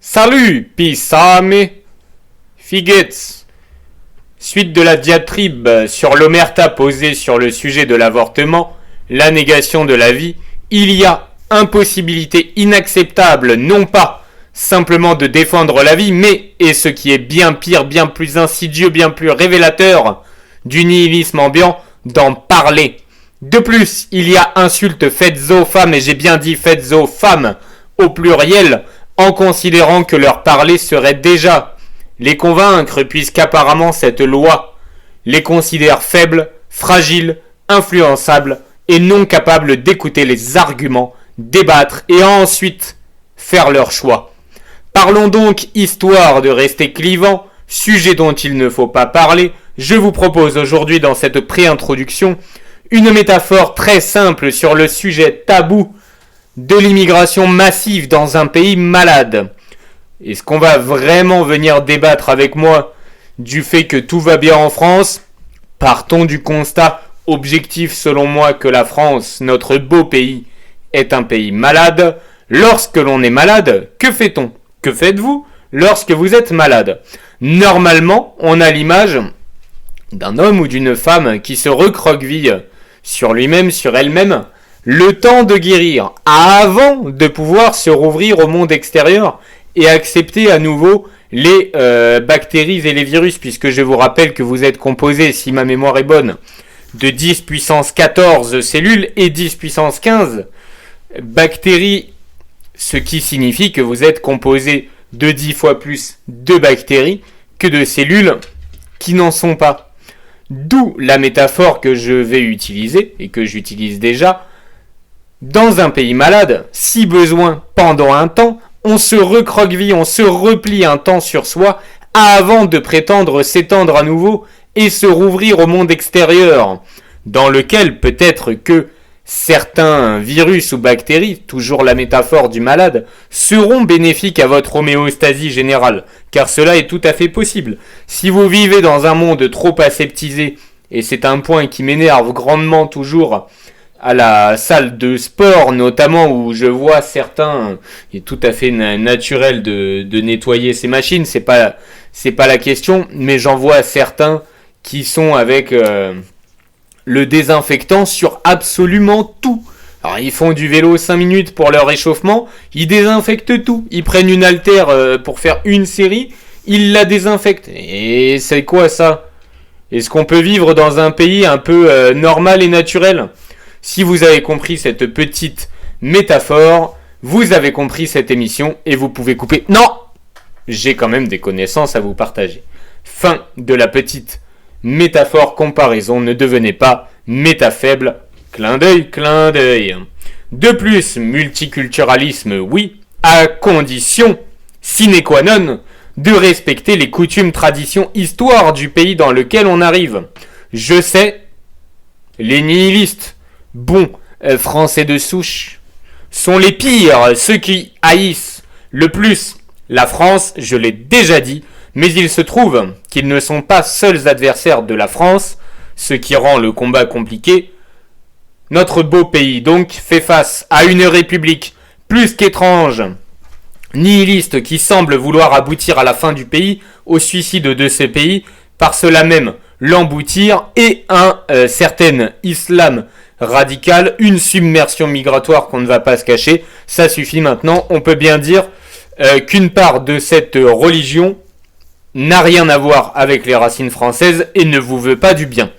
Salut, Pisame, Figuettes. Suite de la diatribe sur l'omerta posée sur le sujet de l'avortement, la négation de la vie, il y a impossibilité inacceptable, non pas simplement de défendre la vie, mais, et ce qui est bien pire, bien plus insidieux, bien plus révélateur du nihilisme ambiant, d'en parler. De plus, il y a insultes faites aux femmes, et j'ai bien dit faites aux femmes, au pluriel, en considérant que leur parler serait déjà les convaincre, puisqu'apparemment cette loi les considère faibles, fragiles, influençables et non capables d'écouter les arguments, débattre et ensuite faire leur choix. Parlons donc, histoire de rester clivant, sujet dont il ne faut pas parler, je vous propose aujourd'hui dans cette pré-introduction une métaphore très simple sur le sujet tabou de l'immigration massive dans un pays malade. Est-ce qu'on va vraiment venir débattre avec moi du fait que tout va bien en France? Partons du constat objectif selon moi que la France, notre beau pays, est un pays malade. Lorsque l'on est malade, que fait-on? Que faites-vous lorsque vous êtes malade? Normalement, on a l'image d'un homme ou d'une femme qui se recroqueville sur lui-même, sur elle-même, le temps de guérir, avant de pouvoir se rouvrir au monde extérieur et accepter à nouveau les bactéries et les virus, puisque je vous rappelle que vous êtes composé, si ma mémoire est bonne, de 10 puissance 14 cellules et 10 puissance 15 bactéries, ce qui signifie que vous êtes composé de 10 fois plus de bactéries que de cellules qui n'en sont pas. D'où la métaphore que je vais utiliser, et que j'utilise déjà. Dans un pays malade, si besoin, pendant un temps, on se recroqueville, on se replie un temps sur soi avant de prétendre s'étendre à nouveau et se rouvrir au monde extérieur, dans lequel peut-être que certains virus ou bactéries, toujours la métaphore du malade, seront bénéfiques à votre homéostasie générale, car cela est tout à fait possible. Si vous vivez dans un monde trop aseptisé, et c'est un point qui m'énerve grandement toujours, à la salle de sport notamment, où je vois certains, il est tout à fait naturel de nettoyer ces machines, c'est pas la question, mais j'en vois certains qui sont avec le désinfectant sur absolument tout. Alors ils font du vélo 5 minutes pour leur réchauffement, ils désinfectent tout, ils prennent une haltère pour faire une série, ils la désinfectent. Et c'est quoi ça? Est-ce qu'on peut vivre dans un pays un peu normal et naturel? Si vous avez compris cette petite métaphore, vous avez compris cette émission et vous pouvez couper. Non! J'ai quand même des connaissances à vous partager. Fin de la petite métaphore comparaison. Ne devenez pas métafaible. Clin d'œil, clin d'œil. De plus, multiculturalisme, oui, à condition, sine qua non, de respecter les coutumes, traditions, histoire du pays dans lequel on arrive. Je sais, les nihilistes, français de souche, sont les pires, ceux qui haïssent le plus la France, je l'ai déjà dit, mais il se trouve qu'ils ne sont pas seuls adversaires de la France, ce qui rend le combat compliqué. Notre beau pays, donc, fait face à une république plus qu'étrange, nihiliste, qui semble vouloir aboutir à la fin du pays, au suicide de ce pays, par cela même l'emboutir, et un certain islam radical, une submersion migratoire qu'on ne va pas se cacher. Ça suffit maintenant, on peut bien dire qu'une part de cette religion n'a rien à voir avec les racines françaises et ne vous veut pas du bien.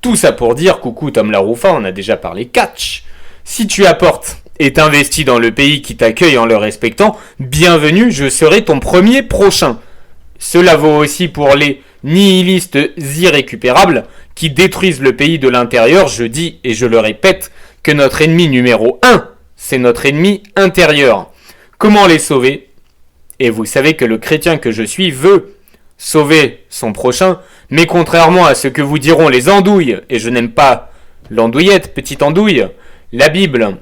Tout ça pour dire, coucou Tom Laroufa, on a déjà parlé catch. Si tu apportes et t'investis dans le pays qui t'accueille en le respectant, bienvenue, je serai ton premier prochain. Cela vaut aussi pour les nihilistes irrécupérables qui détruisent le pays de l'intérieur. Je dis et je le répète que notre ennemi numéro 1, c'est notre ennemi intérieur. Comment les sauver? Et vous savez que le chrétien que je suis veut sauver son prochain, mais contrairement à ce que vous diront les andouilles, et je n'aime pas l'andouillette, petite andouille, la Bible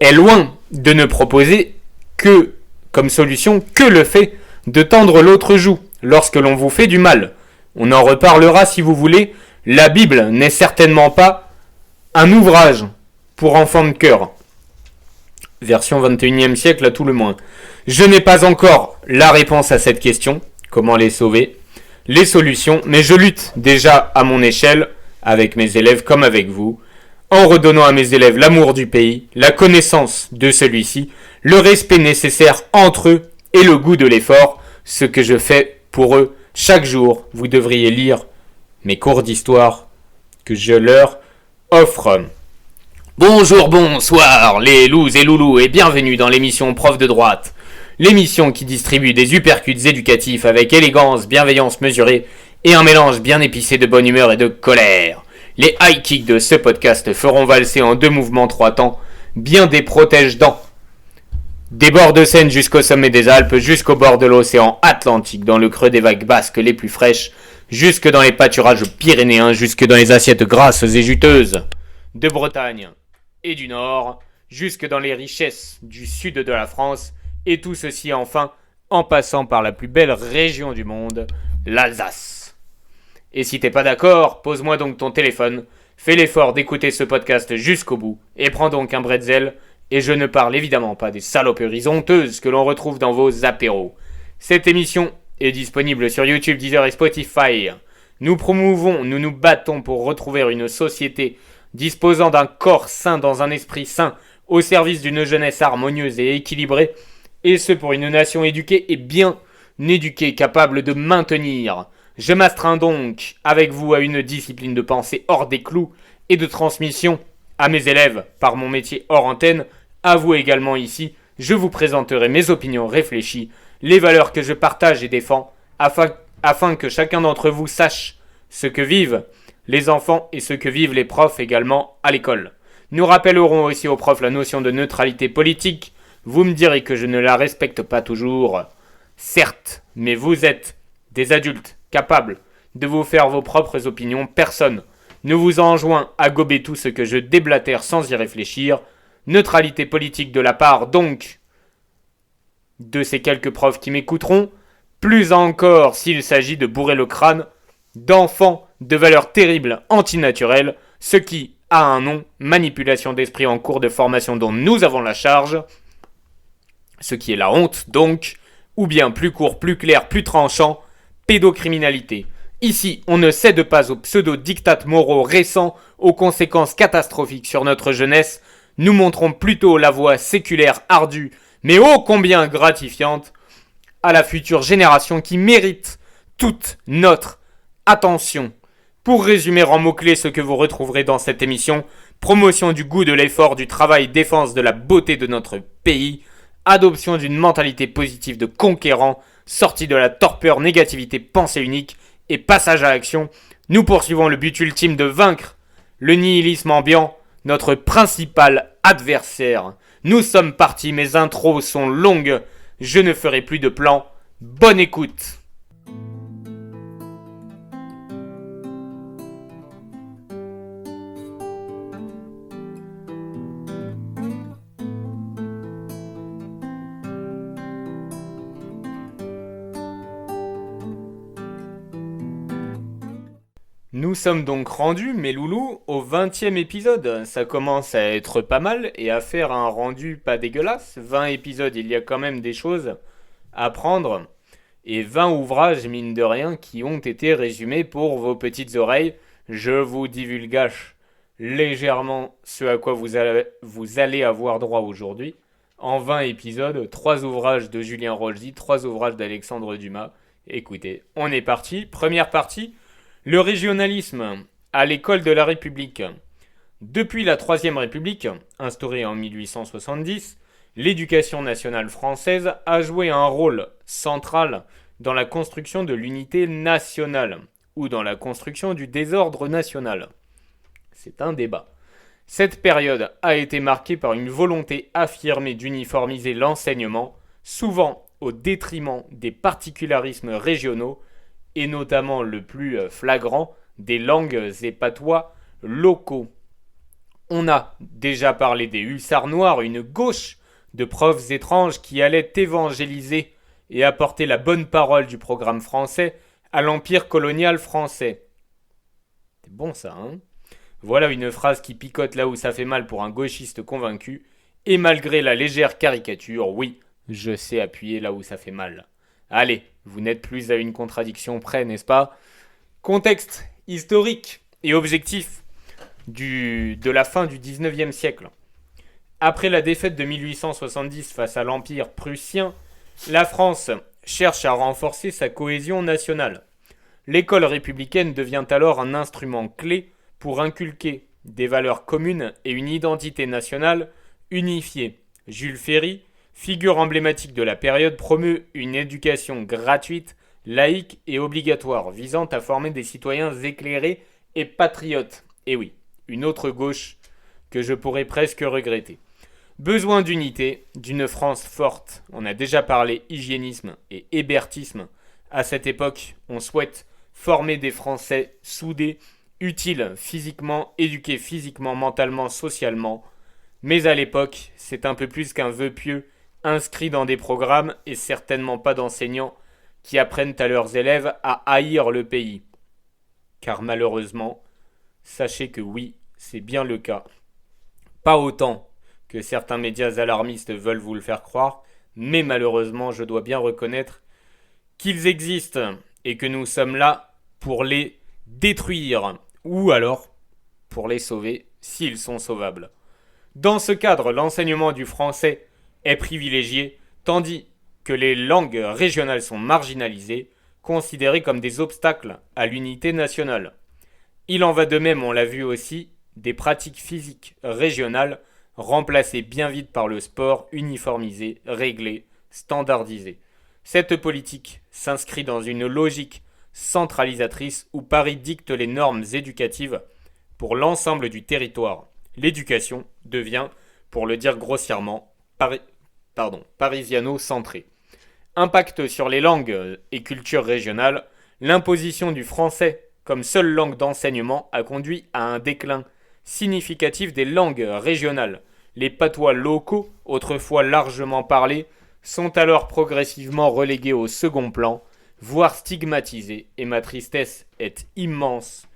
est loin de ne proposer que, comme solution, que le fait de tendre l'autre joue lorsque l'on vous fait du mal. On en reparlera si vous voulez. La Bible n'est certainement pas un ouvrage pour enfants de cœur. Version 21e siècle à tout le moins. Je n'ai pas encore la réponse à cette question, comment les sauver, les solutions, mais je lutte déjà à mon échelle, avec mes élèves comme avec vous, en redonnant à mes élèves l'amour du pays, la connaissance de celui-ci, le respect nécessaire entre eux et le goût de l'effort, ce que je fais pour eux chaque jour. Vous devriez lire mes cours d'histoire que je leur offre. Bonjour, bonsoir les loups et loulous et bienvenue dans l'émission Prof de droite. L'émission qui distribue des uppercuts éducatifs avec élégance, bienveillance mesurée et un mélange bien épicé de bonne humeur et de colère. Les high kicks de ce podcast feront valser en 2 mouvements 3 temps bien des protège-dents. Des bords de Seine jusqu'au sommet des Alpes, jusqu'au bord de l'océan Atlantique, dans le creux des vagues basques les plus fraîches, jusque dans les pâturages pyrénéens, jusque dans les assiettes grasses et juteuses de Bretagne et du Nord, jusque dans les richesses du sud de la France, et tout ceci enfin en passant par la plus belle région du monde, l'Alsace. Et si t'es pas d'accord, pose-moi donc ton téléphone, fais l'effort d'écouter ce podcast jusqu'au bout, et prends donc un bretzel, et je ne parle évidemment pas des saloperies honteuses que l'on retrouve dans vos apéros. Cette émission est disponible sur YouTube, Deezer et Spotify. Nous promouvons, nous nous battons pour retrouver une société disposant d'un corps sain dans un esprit sain, au service d'une jeunesse harmonieuse et équilibrée, et ce pour une nation éduquée et bien éduquée, capable de maintenir. Je m'astreins donc avec vous à une discipline de pensée hors des clous et de transmission à mes élèves par mon métier hors antenne. À vous également ici, je vous présenterai mes opinions réfléchies, les valeurs que je partage et défends, afin que chacun d'entre vous sache ce que vivent les enfants et ce que vivent les profs également à l'école. Nous rappellerons aussi aux profs la notion de neutralité politique. Vous me direz que je ne la respecte pas toujours. Certes, mais vous êtes des adultes capables de vous faire vos propres opinions. Personne ne vous enjoint à gober tout ce que je déblatère sans y réfléchir. Neutralité politique de la part, donc, de ces quelques profs qui m'écouteront. Plus encore s'il s'agit de bourrer le crâne d'enfants de valeurs terribles antinaturelles, ce qui a un nom, manipulation d'esprit en cours de formation dont nous avons la charge, ce qui est la honte donc, ou bien plus court, plus clair, plus tranchant, pédocriminalité. Ici, on ne cède pas aux pseudo-dictats moraux récents, aux conséquences catastrophiques sur notre jeunesse. Nous montrons plutôt la voie séculaire ardue, mais ô combien gratifiante, à la future génération qui mérite toute notre attention. Pour résumer en mots-clés ce que vous retrouverez dans cette émission, promotion du goût de l'effort, du travail, défense de la beauté de notre pays, adoption d'une mentalité positive de conquérant, sortie de la torpeur, négativité, pensée unique et passage à l'action, nous poursuivons le but ultime de vaincre le nihilisme ambiant, notre principal adversaire. Nous sommes partis, mes intros sont longues, je ne ferai plus de plans. Bonne écoute. Nous sommes donc rendus, mes loulous, au 20e épisode. Ça commence à être pas mal et à faire un rendu pas dégueulasse. 20 épisodes, il y a quand même des choses à prendre. Et 20 ouvrages, mine de rien, qui ont été résumés pour vos petites oreilles. Je vous divulgage légèrement ce à quoi vous allez avoir droit aujourd'hui. En 20 épisodes, 3 ouvrages de Julien Rolzi, 3 ouvrages d'Alexandre Dumas. Écoutez, on est parti. Première partie. Le régionalisme à l'école de la République. Depuis la Troisième République, instaurée en 1870, l'éducation nationale française a joué un rôle central dans la construction de l'unité nationale ou dans la construction du désordre national. C'est un débat. Cette période a été marquée par une volonté affirmée d'uniformiser l'enseignement, souvent au détriment des particularismes régionaux, et notamment le plus flagrant des langues et patois locaux. On a déjà parlé des hussards noirs, une gauche de profs étranges qui allaient évangéliser et apporter la bonne parole du programme français à l'empire colonial français. C'est bon ça, hein ? Voilà une phrase qui picote là où ça fait mal pour un gauchiste convaincu, et malgré la légère caricature, oui, je sais appuyer là où ça fait mal. Allez, vous n'êtes plus à une contradiction près, n'est-ce pas? Contexte historique et objectif de la fin du 19e siècle. Après la défaite de 1870 face à l'Empire prussien, la France cherche à renforcer sa cohésion nationale. L'école républicaine devient alors un instrument clé pour inculquer des valeurs communes et une identité nationale unifiée. Jules Ferry, figure emblématique de la période, promeut une éducation gratuite, laïque et obligatoire, visant à former des citoyens éclairés et patriotes. Et oui, une autre gauche que je pourrais presque regretter. Besoin d'unité, d'une France forte. On a déjà parlé hygiénisme et hébertisme. À cette époque, on souhaite former des Français soudés, utiles physiquement, éduqués physiquement, mentalement, socialement. Mais à l'époque, c'est un peu plus qu'un vœu pieux inscrit dans des programmes et certainement pas d'enseignants qui apprennent à leurs élèves à haïr le pays. Car malheureusement, sachez que oui, c'est bien le cas. Pas autant que certains médias alarmistes veulent vous le faire croire, mais malheureusement, je dois bien reconnaître qu'ils existent et que nous sommes là pour les détruire, ou alors pour les sauver s'ils sont sauvables. Dans ce cadre, l'enseignement du français est privilégié, tandis que les langues régionales sont marginalisées, considérées comme des obstacles à l'unité nationale. Il en va de même, on l'a vu aussi, des pratiques physiques régionales remplacées bien vite par le sport uniformisé, réglé, standardisé. Cette politique s'inscrit dans une logique centralisatrice où Paris dicte les normes éducatives pour l'ensemble du territoire. L'éducation devient, pour le dire grossièrement, parisiano-centrée. Impact sur les langues et cultures régionales, l'imposition du français comme seule langue d'enseignement a conduit à un déclin significatif des langues régionales. Les patois locaux, autrefois largement parlés, sont alors progressivement relégués au second plan, voire stigmatisés, et ma tristesse est immense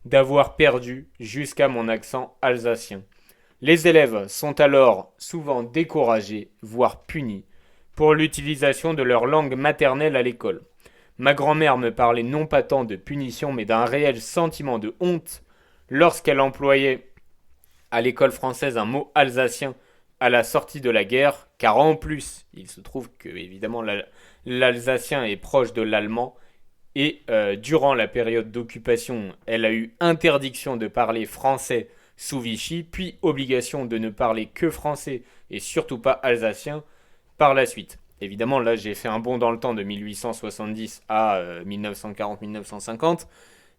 d'avoir perdu jusqu'à mon accent alsacien. Les élèves sont alors souvent découragés, voire punis, pour l'utilisation de leur langue maternelle à l'école. Ma grand-mère me parlait non pas tant de punition, mais d'un réel sentiment de honte lorsqu'elle employait à l'école française un mot alsacien à la sortie de la guerre, car en plus, il se trouve que évidemment l'alsacien est proche de l'allemand, et durant la période d'occupation, elle a eu interdiction de parler français sous Vichy, puis obligation de ne parler que français et surtout pas alsacien par la suite. Évidemment, là, j'ai fait un bond dans le temps de 1870 à 1940-1950,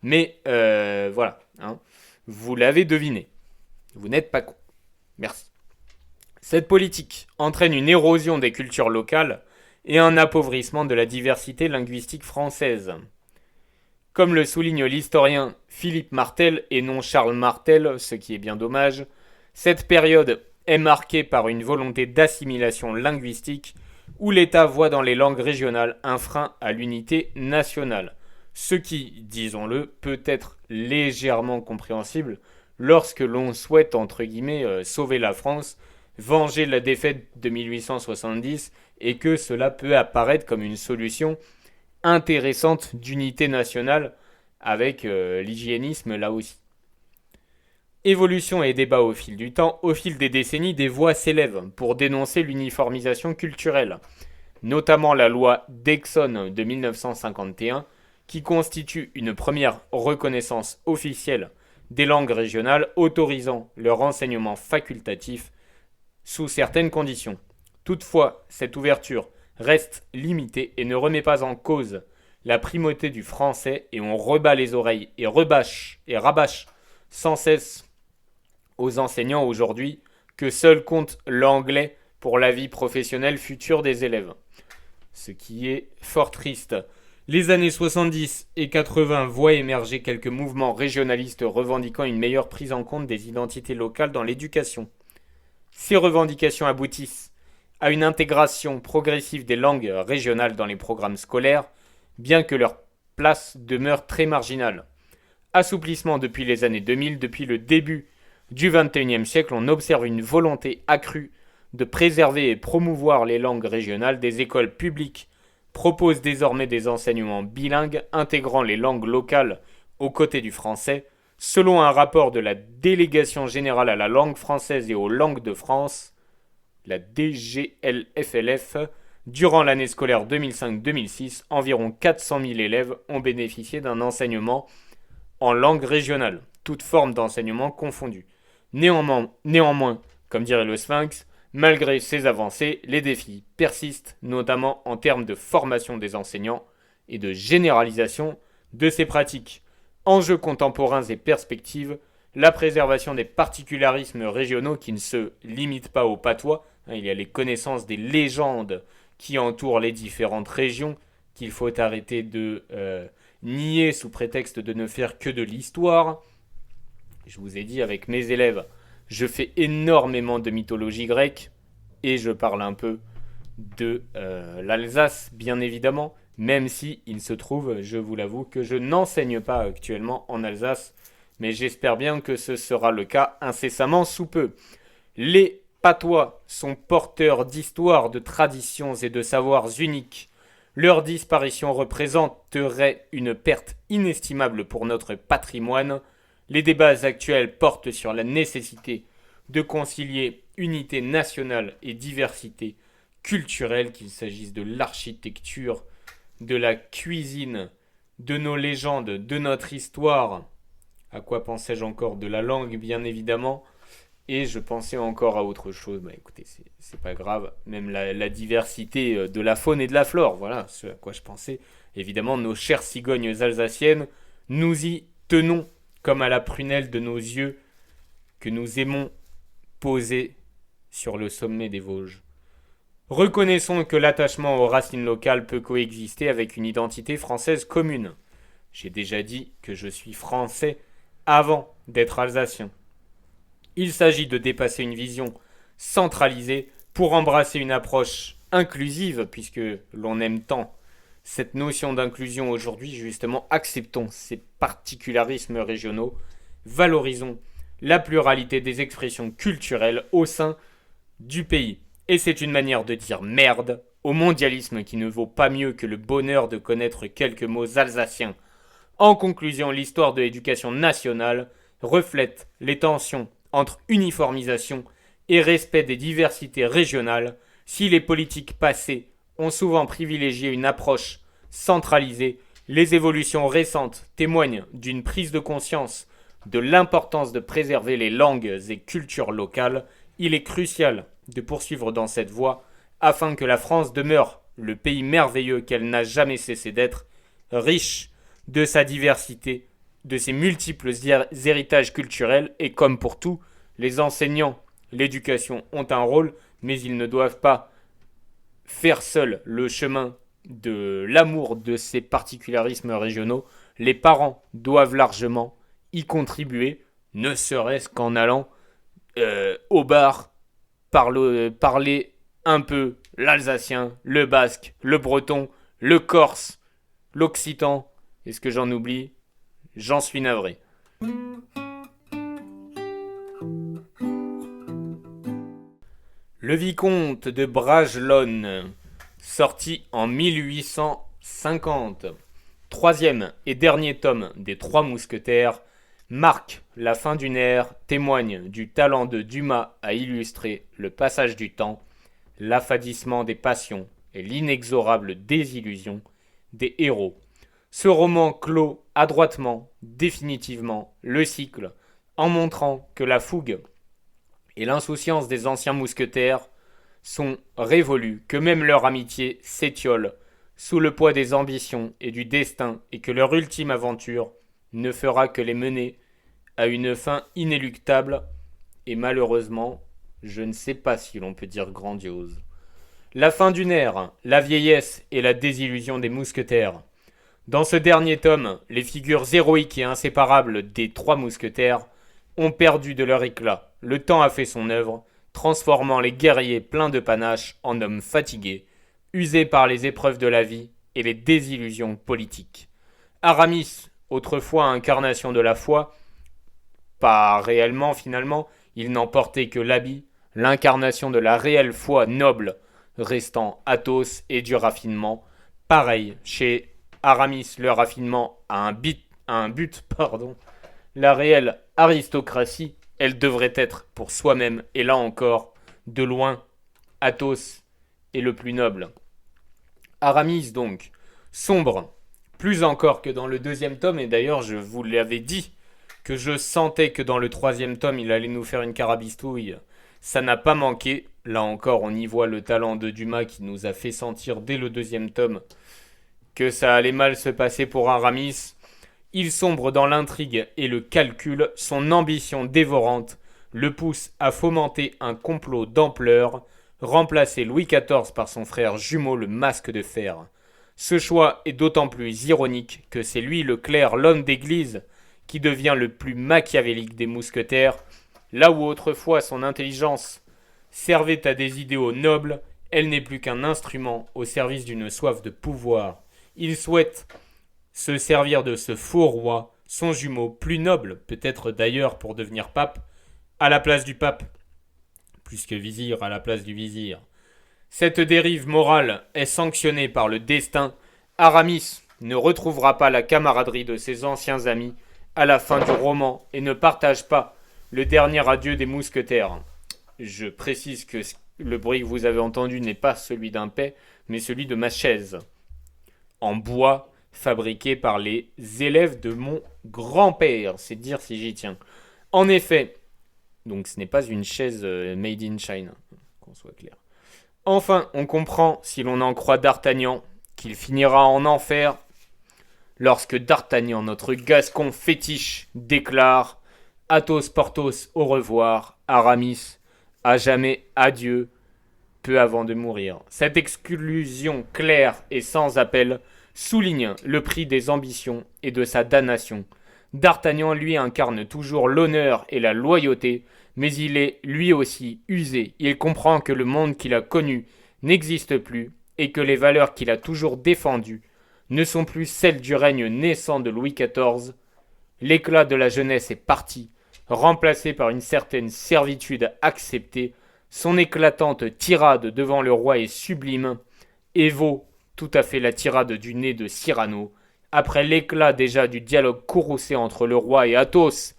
mais voilà, hein, vous l'avez deviné. Vous n'êtes pas con. Merci. Cette politique entraîne une érosion des cultures locales et un appauvrissement de la diversité linguistique française. Comme le souligne l'historien Philippe Martel et non Charles Martel, ce qui est bien dommage, cette période est marquée par une volonté d'assimilation linguistique où l'État voit dans les langues régionales un frein à l'unité nationale, ce qui, disons-le, peut être légèrement compréhensible lorsque l'on souhaite, entre guillemets, sauver la France, venger la défaite de 1870 et que cela peut apparaître comme une solution intéressante d'unité nationale avec l'hygiénisme là aussi. Évolution et débat au fil du temps, au fil des décennies, des voix s'élèvent pour dénoncer l'uniformisation culturelle, notamment la loi d'Exon de 1951 qui constitue une première reconnaissance officielle des langues régionales autorisant leur enseignement facultatif sous certaines conditions. Toutefois, cette ouverture reste limitée et ne remet pas en cause la primauté du français et on rebat les oreilles et rabâche sans cesse aux enseignants aujourd'hui que seul compte l'anglais pour la vie professionnelle future des élèves. Ce qui est fort triste. Les années 70 et 80 voient émerger quelques mouvements régionalistes revendiquant une meilleure prise en compte des identités locales dans l'éducation. Ces revendications aboutissent à une intégration progressive des langues régionales dans les programmes scolaires, bien que leur place demeure très marginale. Assouplissement depuis les années 2000, depuis le début du XXIe siècle, on observe une volonté accrue de préserver et promouvoir les langues régionales des écoles publiques propose désormais des enseignements bilingues intégrant les langues locales aux côtés du français, selon un rapport de la Délégation générale à la langue française et aux langues de France, la DGLFLF. Durant l'année scolaire 2005-2006, environ 400 000 élèves ont bénéficié d'un enseignement en langue régionale, toute forme d'enseignement confondue. Néanmoins, comme dirait le Sphinx, malgré ces avancées, les défis persistent, notamment en termes de formation des enseignants et de généralisation de ces pratiques. Enjeux contemporains et perspectives, la préservation des particularismes régionaux qui ne se limitent pas au patois. Il y a les connaissances des légendes qui entourent les différentes régions qu'il faut arrêter de nier sous prétexte de ne faire que de l'histoire. Je vous ai dit, avec mes élèves, je fais énormément de mythologie grecque et je parle un peu de l'Alsace, bien évidemment, même si il se trouve, je vous l'avoue, que je n'enseigne pas actuellement en Alsace, mais j'espère bien que ce sera le cas incessamment sous peu. Les patois sont porteurs d'histoires, de traditions et de savoirs uniques. Leur disparition représenterait une perte inestimable pour notre patrimoine. Les débats actuels portent sur la nécessité de concilier unité nationale et diversité culturelle, qu'il s'agisse de l'architecture, de la cuisine, de nos légendes, de notre histoire. À quoi pensais-je encore? De la langue, bien évidemment. Et je pensais encore à autre chose. Écoutez, c'est pas grave. Même la diversité de la faune et de la flore. Voilà ce à quoi je pensais. Évidemment, nos chères cigognes alsaciennes, nous y tenons comme à la prunelle de nos yeux que nous aimons poser sur le sommet des Vosges. Reconnaissons que l'attachement aux racines locales peut coexister avec une identité française commune. J'ai déjà dit que je suis français avant d'être alsacien. Il s'agit de dépasser une vision centralisée pour embrasser une approche inclusive, puisque l'on aime tant cette notion d'inclusion aujourd'hui. Justement, acceptons ces particularismes régionaux, valorisons la pluralité des expressions culturelles au sein du pays. Et c'est une manière de dire merde au mondialisme qui ne vaut pas mieux que le bonheur de connaître quelques mots alsaciens. En conclusion, l'histoire de l'éducation nationale reflète les tensions entre uniformisation et respect des diversités régionales. Si les politiques passées ont souvent privilégié une approche centralisée, les évolutions récentes témoignent d'une prise de conscience de l'importance de préserver les langues et cultures locales. Il est crucial de poursuivre dans cette voie afin que la France demeure le pays merveilleux qu'elle n'a jamais cessé d'être, riche de sa diversité, de ses multiples héritages culturels, et comme pour tout, les enseignants, l'éducation ont un rôle, mais ils ne doivent pas faire seuls le chemin de l'amour de ces particularismes régionaux. Les parents doivent largement y contribuer, ne serait-ce qu'en allant au bar, parler un peu l'alsacien, le basque, le breton, le corse, l'occitan. Est-ce que j'en oublie? J'en suis navré. Le vicomte de Bragelonne, sorti en 1850, troisième et dernier tome des Trois Mousquetaires, marque la fin d'une ère, témoigne du talent de Dumas à illustrer le passage du temps, l'affadissement des passions et l'inexorable désillusion des héros. Ce roman clôt adroitement, définitivement, le cycle, en montrant que la fougue et l'insouciance des anciens mousquetaires sont révolus, que même leur amitié s'étiole sous le poids des ambitions et du destin, et que leur ultime aventure ne fera que les mener à une fin inéluctable et malheureusement, je ne sais pas si l'on peut dire grandiose. La fin d'une ère, la vieillesse et la désillusion des mousquetaires. Dans ce dernier tome, les figures héroïques et inséparables des Trois Mousquetaires ont perdu de leur éclat. Le temps a fait son œuvre, transformant les guerriers pleins de panache en hommes fatigués, usés par les épreuves de la vie et les désillusions politiques. Aramis, autrefois incarnation de la foi, pas réellement finalement, il n'en portait que l'habit, l'incarnation de la réelle foi noble, restant Athos et du raffinement, Pareil, chez Aramis, le raffinement a un but. La réelle aristocratie, elle devrait être pour soi-même, et là encore, de loin, Athos est le plus noble. Aramis, donc, sombre, plus encore que dans le deuxième tome, et d'ailleurs, je vous l'avais dit, que je sentais que dans le troisième tome, il allait nous faire une carabistouille. Ça n'a pas manqué. Là encore, on y voit le talent de Dumas qui nous a fait sentir dès le deuxième tome que ça allait mal se passer pour Aramis. Il sombre dans l'intrigue et le calcul, son ambition dévorante le pousse à fomenter un complot d'ampleur, remplacer Louis XIV par son frère jumeau le Masque de Fer. Ce choix est d'autant plus ironique que c'est lui le clerc, l'homme d'église, qui devient le plus machiavélique des mousquetaires, là où autrefois son intelligence servait à des idéaux nobles, elle n'est plus qu'un instrument au service d'une soif de pouvoir. Il souhaite se servir de ce faux roi, son jumeau plus noble, peut-être d'ailleurs pour devenir pape, à la place du pape, plus que vizir à la place du vizir. Cette dérive morale est sanctionnée par le destin. Aramis ne retrouvera pas la camaraderie de ses anciens amis à la fin du roman et ne partage pas le dernier adieu des mousquetaires. Je précise que le bruit que vous avez entendu n'est pas celui d'un paix, mais celui de ma chaise, en bois, fabriquée par les élèves de mon grand-père. C'est dire si j'y tiens. En effet, donc ce n'est pas une chaise made in China, qu'on soit clair. Enfin, on comprend, si l'on en croit D'Artagnan, qu'il finira en enfer lorsque D'Artagnan, notre gascon fétiche, déclare « Athos, Porthos, au revoir, Aramis, à jamais, adieu », peu avant de mourir. Cette exclusion claire et sans appel souligne le prix des ambitions et de sa damnation. D'Artagnan, lui, incarne toujours l'honneur et la loyauté, mais il est, lui aussi, usé. Il comprend que le monde qu'il a connu n'existe plus et que les valeurs qu'il a toujours défendues ne sont plus celles du règne naissant de Louis XIV. L'éclat de la jeunesse est parti, remplacé par une certaine servitude acceptée. Son éclatante tirade devant le roi est sublime et vaut tout à fait la tirade du nez de Cyrano. Après l'éclat déjà du dialogue courroucé entre le roi et Athos,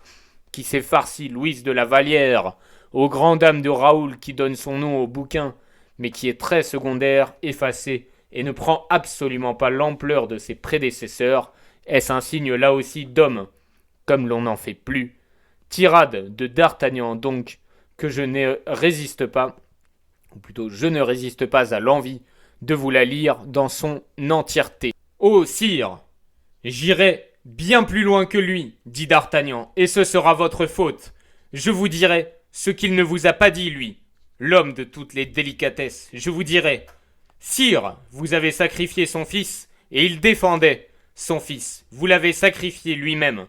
qui s'est farci Louise de la Vallière, aux grandes dames de Raoul qui donne son nom au bouquin, mais qui est très secondaire, effacé, et ne prend absolument pas l'ampleur de ses prédécesseurs, est-ce un signe là aussi d'homme, comme l'on n'en fait plus. Tirade de D'Artagnan donc, que je ne résiste pas, ou plutôt je ne résiste pas à l'envie de vous la lire dans son entièreté. Ô sire, j'irai bien plus loin que lui, dit D'Artagnan, et ce sera votre faute. Je vous dirai ce qu'il ne vous a pas dit, lui, l'homme de toutes les délicatesses. Je vous dirai, sire, vous avez sacrifié son fils, et il défendait son fils. Vous l'avez sacrifié lui-même.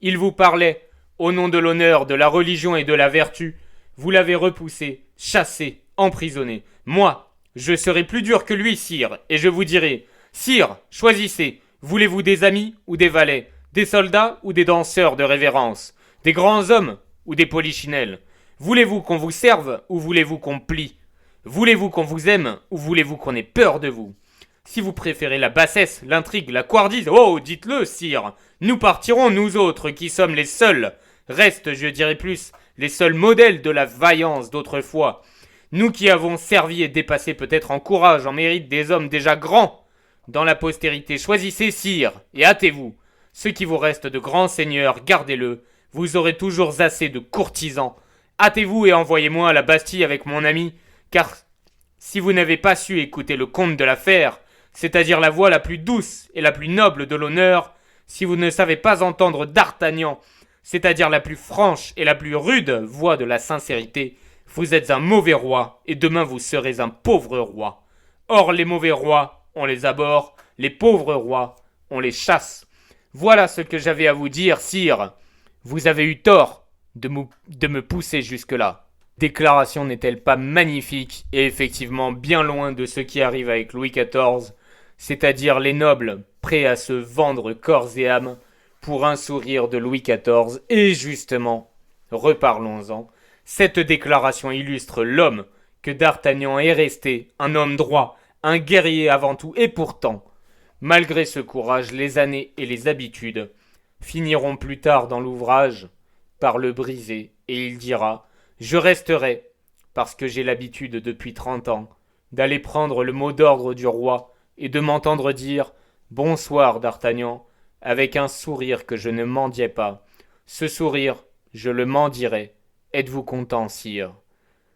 Il vous parlait au nom de l'honneur, de la religion et de la vertu. Vous l'avez repoussé, chassé, emprisonné. Moi, je serai plus dur que lui, sire, et je vous dirai, sire, choisissez. Voulez-vous des amis ou des valets, des soldats ou des danseurs de révérence, des grands hommes ou des polichinelles? Voulez-vous qu'on vous serve ou voulez-vous qu'on plie? Voulez-vous qu'on vous aime ou voulez-vous qu'on ait peur de vous? Si vous préférez la bassesse, l'intrigue, la couardise, oh, dites-le, sire. Nous partirons, nous autres, qui sommes les seuls, restent, je dirais plus, les seuls modèles de la vaillance d'autrefois. Nous qui avons servi et dépassé peut-être en courage, en mérite des hommes déjà grands dans la postérité. Choisissez, sire, et hâtez-vous. Ce qui vous reste de grands seigneurs, gardez-le. Vous aurez toujours assez de courtisans. Hâtez-vous et envoyez-moi à la Bastille avec mon ami, car si vous n'avez pas su écouter le comte de l'affaire, c'est-à-dire la voix la plus douce et la plus noble de l'honneur, si vous ne savez pas entendre D'Artagnan, c'est-à-dire la plus franche et la plus rude voix de la sincérité, vous êtes un mauvais roi, et demain vous serez un pauvre roi. Or les mauvais rois, on les abhorre, les pauvres rois, on les chasse. Voilà ce que j'avais à vous dire, sire. Vous avez eu tort de me pousser jusque-là. Déclaration n'est-elle pas magnifique et effectivement bien loin de ce qui arrive avec Louis XIV, c'est-à-dire les nobles prêts à se vendre corps et âme pour un sourire de Louis XIV. Et justement, reparlons-en, cette déclaration illustre l'homme que D'Artagnan est resté, un homme droit, un guerrier avant tout, et pourtant, Malgré ce courage, les années et les habitudes finiront plus tard dans l'ouvrage par le briser, et il dira « Je resterai, parce que j'ai l'habitude depuis 30 ans, d'aller prendre le mot d'ordre du roi et de m'entendre dire « Bonsoir, D'Artagnan », avec un sourire que je ne mendiais pas. Ce sourire, je le mendierai. Êtes-vous content, sire ?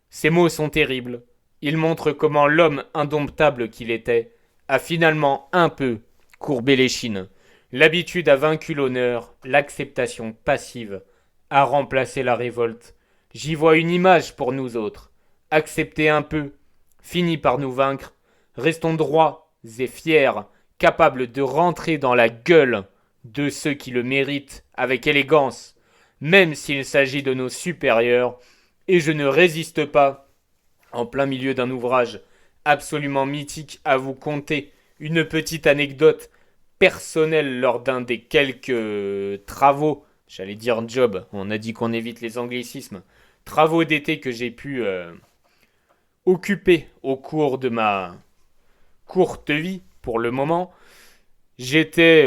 Ces mots sont terribles. Ils montrent comment l'homme indomptable qu'il était a finalement un peu courbé l'échine. L'habitude a vaincu l'honneur, l'acceptation passive a remplacé la révolte. J'y vois une image pour nous autres. Accepter un peu finit par nous vaincre. Restons droits et fiers, capables de rentrer dans la gueule de ceux qui le méritent avec élégance, même s'il s'agit de nos supérieurs, et je ne résiste pas, en plein milieu d'un ouvrage absolument mythique, à vous conter une petite anecdote personnelle lors d'un des quelques travaux, j'allais dire job, on a dit qu'on évite les anglicismes, travaux d'été que j'ai pu occuper au cours de ma courte vie pour le moment. J'étais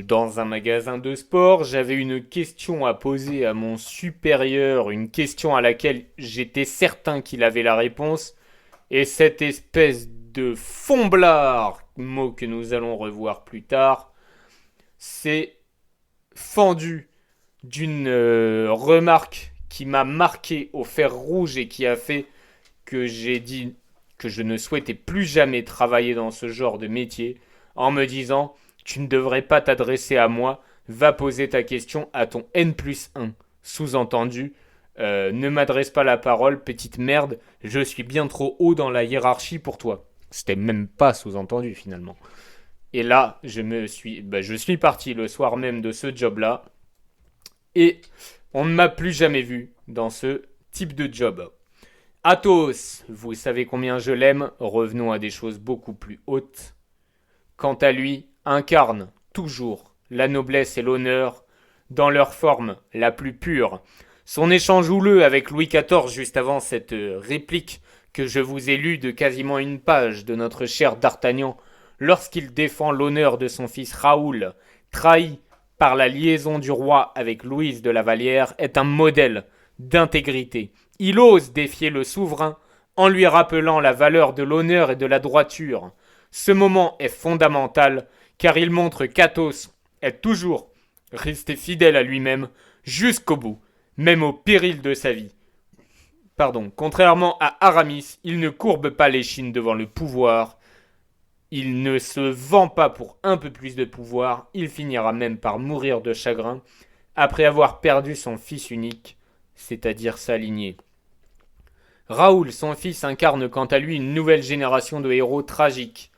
dans un magasin de sport, j'avais une question à poser à mon supérieur, une question à laquelle j'étais certain qu'il avait la réponse, et cette espèce de fomblard, mot que nous allons revoir plus tard, s'est fendu d'une remarque qui m'a marqué au fer rouge et qui a fait que j'ai dit que je ne souhaitais plus jamais travailler dans ce genre de métier, en me disant « Tu ne devrais pas t'adresser à moi, va poser ta question à ton N+1 ». Sous-entendu, ne m'adresse pas la parole, petite merde, je suis bien trop haut dans la hiérarchie pour toi. C'était même pas sous-entendu finalement. Et là, je suis parti le soir même de ce job-là, et on ne m'a plus jamais vu dans ce type de job. Athos, vous savez combien je l'aime, revenons à des choses beaucoup plus hautes. Quant à lui, incarne toujours la noblesse et l'honneur dans leur forme la plus pure. Son échange houleux avec Louis XIV juste avant cette réplique que je vous ai lue de quasiment une page de notre cher D'Artagnan lorsqu'il défend l'honneur de son fils Raoul, trahi par la liaison du roi avec Louise de la Vallière, est un modèle d'intégrité. Il ose défier le souverain en lui rappelant la valeur de l'honneur et de la droiture. Ce moment est fondamental car il montre qu'Athos est toujours resté fidèle à lui-même jusqu'au bout, même au péril de sa vie. Contrairement à Aramis, il ne courbe pas l'échine devant le pouvoir. Il ne se vend pas pour un peu plus de pouvoir. Il finira même par mourir de chagrin après avoir perdu son fils unique, c'est-à-dire sa lignée. Raoul, son fils, incarne quant à lui une nouvelle génération de héros tragiques.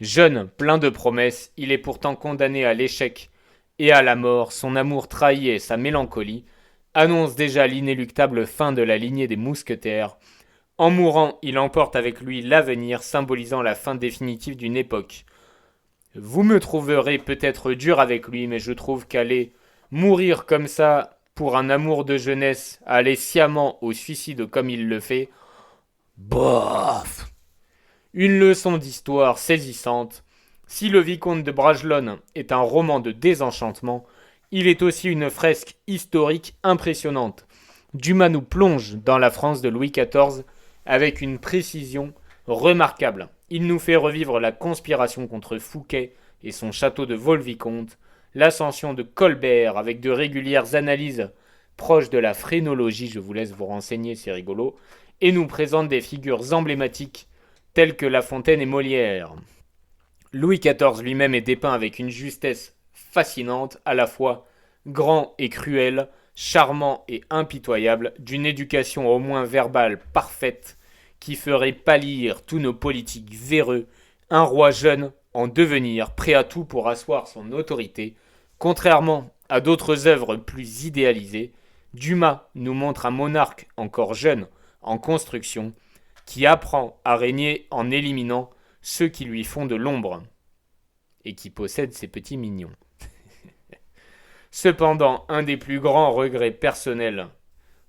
Jeune, plein de promesses, il est pourtant condamné à l'échec et à la mort. Son amour trahi et sa mélancolie annoncent déjà l'inéluctable fin de la lignée des mousquetaires. En mourant, il emporte avec lui l'avenir, symbolisant la fin définitive d'une époque. Vous me trouverez peut-être dur avec lui, mais je trouve qu'aller mourir comme ça pour un amour de jeunesse, aller sciemment au suicide comme il le fait, bof. Une leçon d'histoire saisissante. Si le Vicomte de Bragelonne est un roman de désenchantement, il est aussi une fresque historique impressionnante. Dumas nous plonge dans la France de Louis XIV avec une précision remarquable. Il nous fait revivre la conspiration contre Fouquet et son château de Vaux-le-Vicomte, l'ascension de Colbert avec de régulières analyses proches de la phrénologie, je vous laisse vous renseigner, c'est rigolo, et nous présente des figures emblématiques telles que La Fontaine et Molière. Louis XIV lui-même est dépeint avec une justesse fascinante, à la fois grand et cruel, charmant et impitoyable, d'une éducation au moins verbale parfaite, qui ferait pâlir tous nos politiques véreux, un roi jeune en devenir, prêt à tout pour asseoir son autorité. Contrairement à d'autres œuvres plus idéalisées, Dumas nous montre un monarque encore jeune, en construction, qui apprend à régner en éliminant ceux qui lui font de l'ombre et qui possèdent ses petits mignons. Cependant, un des plus grands regrets personnels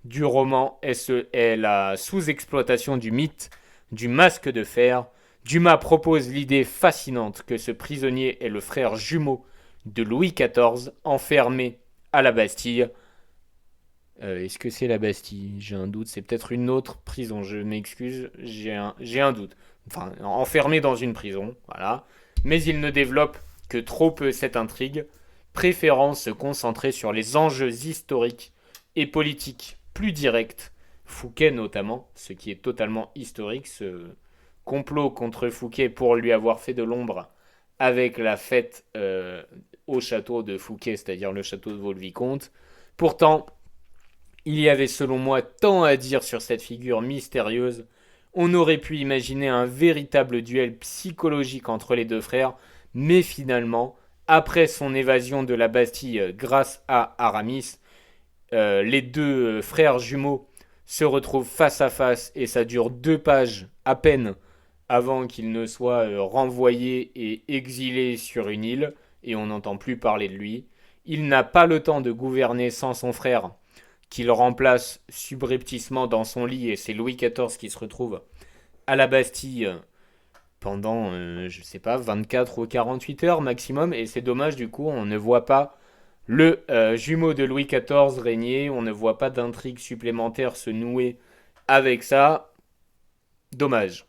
du roman est la sous-exploitation du mythe du masque de fer, Dumas propose l'idée fascinante que ce prisonnier est le frère jumeau de Louis XIV, enfermé à la Bastille. Est-ce que c'est la Bastille? J'ai un doute, c'est peut-être une autre prison, je m'excuse, j'ai un doute. Enfin, enfermé dans une prison, voilà. Mais il ne développe que trop peu cette intrigue, préférant se concentrer sur les enjeux historiques et politiques plus directs. Fouquet notamment, ce qui est totalement historique, ce complot contre Fouquet pour lui avoir fait de l'ombre avec la fête au château de Fouquet, c'est-à-dire le château de Vaux-le-Vicomte. Pourtant, il y avait selon moi tant à dire sur cette figure mystérieuse. On aurait pu imaginer un véritable duel psychologique entre les deux frères, mais finalement, après son évasion de la Bastille grâce à Aramis, les deux frères jumeaux se retrouvent face à face et ça dure 2 pages à peine avant qu'il ne soit renvoyé et exilé sur une île, et on n'entend plus parler de lui. Il n'a pas le temps de gouverner sans son frère, qu'il remplace subrepticement dans son lit, et c'est Louis XIV qui se retrouve à la Bastille pendant, je sais pas, 24 ou 48 heures maximum, et c'est dommage, du coup, on ne voit pas le jumeau de Louis XIV régner, on ne voit pas d'intrigue supplémentaire se nouer avec ça. Dommage.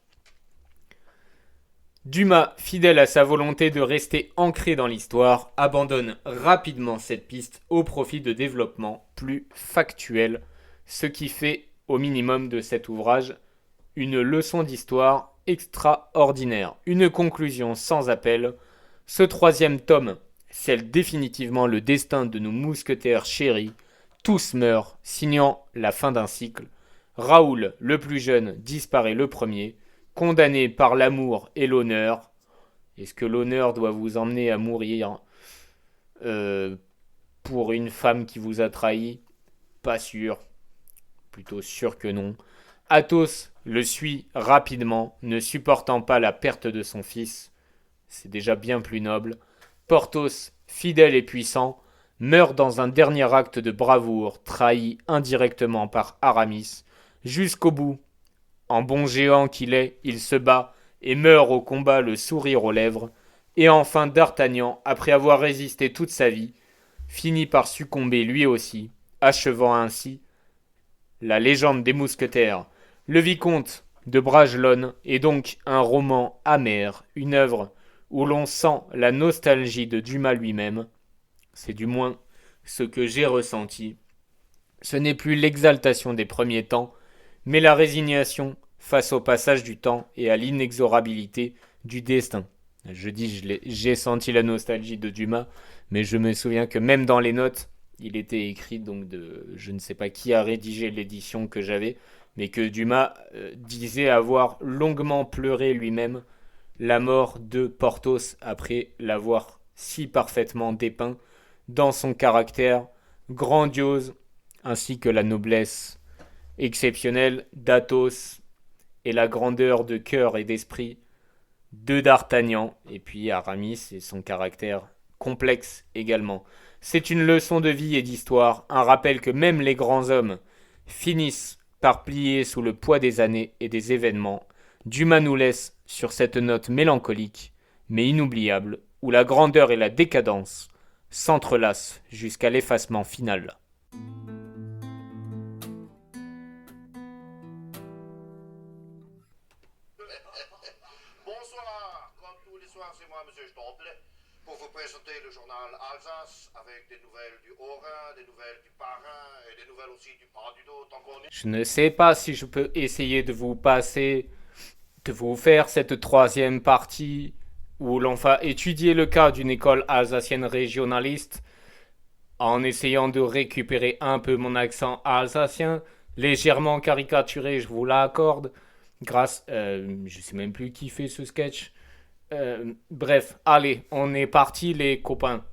Dumas, fidèle à sa volonté de rester ancré dans l'histoire, abandonne rapidement cette piste au profit de développements plus factuels, ce qui fait au minimum de cet ouvrage une leçon d'histoire extraordinaire. Une conclusion sans appel. Ce troisième tome scelle définitivement le destin de nos mousquetaires chéris. Tous meurent, signant la fin d'un cycle. Raoul, le plus jeune, disparaît le premier, condamné par l'amour et l'honneur. Est-ce que l'honneur doit vous emmener à mourir pour une femme qui vous a trahi? Pas sûr. Plutôt sûr que non. Athos le suit rapidement, ne supportant pas la perte de son fils. C'est déjà bien plus noble. Porthos, fidèle et puissant, meurt dans un dernier acte de bravoure, trahi indirectement par Aramis. Jusqu'au bout, en bon géant qu'il est, il se bat et meurt au combat le sourire aux lèvres. Et enfin D'Artagnan, après avoir résisté toute sa vie, finit par succomber lui aussi, achevant ainsi la légende des mousquetaires. Le vicomte de Bragelonne est donc un roman amer, une œuvre où l'on sent la nostalgie de Dumas lui-même. C'est du moins ce que j'ai ressenti. Ce n'est plus l'exaltation des premiers temps, mais la résignation face au passage du temps et à l'inexorabilité du destin. Je dis j'ai senti la nostalgie de Dumas, mais je me souviens que même dans les notes, il était écrit donc de je ne sais pas qui a rédigé l'édition que j'avais, mais que Dumas disait avoir longuement pleuré lui-même la mort de Porthos après l'avoir si parfaitement dépeint dans son caractère grandiose ainsi que la noblesse exceptionnelle d'Athos et la grandeur de cœur et d'esprit de D'Artagnan, et puis Aramis et son caractère complexe également. C'est une leçon de vie et d'histoire, un rappel que même les grands hommes finissent par plier sous le poids des années et des événements. Dumas nous laisse sur cette note mélancolique, mais inoubliable, où la grandeur et la décadence s'entrelacent jusqu'à l'effacement final. Bonsoir, comme tous les soirs, c'est moi, Monsieur Stomple, pour vous présenter le journal Alsace avec des nouvelles du Haut-Rhin, des nouvelles du Bas-Rhin et des nouvelles aussi du Pas-du-Dos, tant qu'on est. Je ne sais pas si je peux essayer de vous faire cette troisième partie où l'on va étudier le cas d'une école alsacienne régionaliste en essayant de récupérer un peu mon accent alsacien, légèrement caricaturé, je vous l'accorde, grâce, je sais même plus qui fait ce sketch. Bref, allez, on est parti les copains.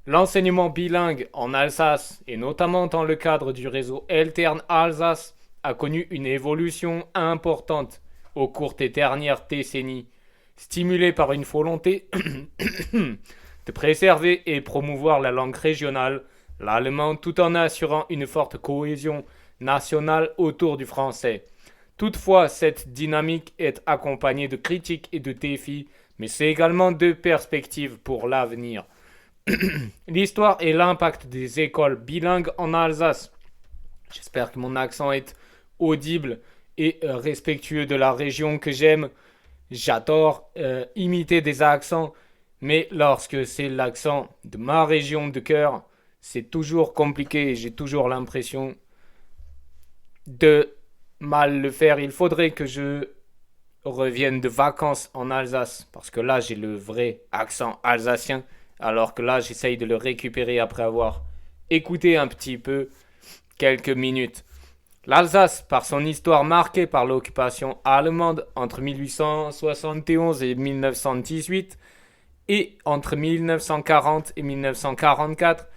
L'enseignement bilingue en Alsace, et notamment dans le cadre du réseau Eltern Alsace, a connu une évolution importante au cours des dernières décennies, stimulée par une volonté de préserver et promouvoir la langue régionale, l'allemand, tout en assurant une forte cohésion nationale autour du français. Toutefois, cette dynamique est accompagnée de critiques et de défis, mais c'est également de perspectives pour l'avenir. L'histoire et l'impact des écoles bilingues en Alsace. J'espère que mon accent est audible et respectueux de la région que j'aime. J'adore imiter des accents, mais lorsque c'est l'accent de ma région de cœur, c'est toujours compliqué et j'ai toujours l'impression de mal le faire. Il faudrait que je revienne de vacances en Alsace, parce que là j'ai le vrai accent alsacien, alors que là j'essaye de le récupérer après avoir écouté un petit peu quelques minutes. L'Alsace, par son histoire marquée par l'occupation allemande entre 1871 et 1918 et entre 1940 et 1944,